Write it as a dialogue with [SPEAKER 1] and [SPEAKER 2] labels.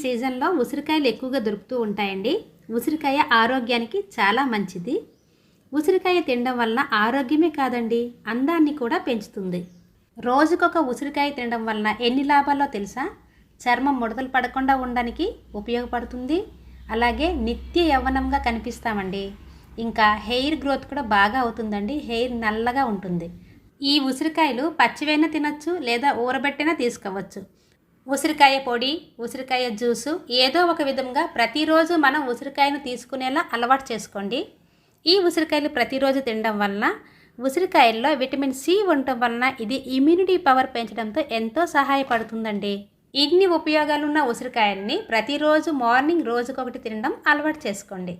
[SPEAKER 1] సీజన్లో ఉసిరికాయలు ఎక్కువగా దొరుకుతూ ఉంటాయండి. ఉసిరికాయ ఆరోగ్యానికి చాలా మంచిది. ఉసిరికాయ తినడం వలన ఆరోగ్యమే కాదండి, అందాన్ని కూడా పెంచుతుంది. రోజుకొక ఉసిరికాయ తినడం వలన ఎన్ని లాభాలో తెలుసా? చర్మం ముడతలు పడకుండా ఉండడానికి ఉపయోగపడుతుంది. అలాగే నిత్య యవ్వనంగా కనిపిస్తామండి. ఇంకా హెయిర్ గ్రోత్ కూడా బాగా అవుతుందండి. హెయిర్ నల్లగా ఉంటుంది. ఈ ఉసిరికాయలు పచ్చివైనా తినచ్చు, లేదా ఊరబెట్టినా తీసుకోవచ్చు. ఉసిరికాయ పొడి, ఉసిరికాయ జ్యూసు ఏదో ఒక విధంగా ప్రతిరోజు మనం ఉసిరికాయను తీసుకునేలా అలవాటు చేసుకోండి. ఈ ఉసిరికాయలు ప్రతిరోజు తినడం వలన ఉసిరికాయల్లో విటమిన్ సి ఉండటం వలన ఇది ఇమ్యూనిటీ పవర్ పెంచడంతో ఎంతో సహాయపడుతుందండి. ఇన్ని ఉపయోగాలున్న ఉసిరికాయల్ని ప్రతిరోజు మార్నింగ్ రోజుకొకటి తినడం అలవాటు చేసుకోండి.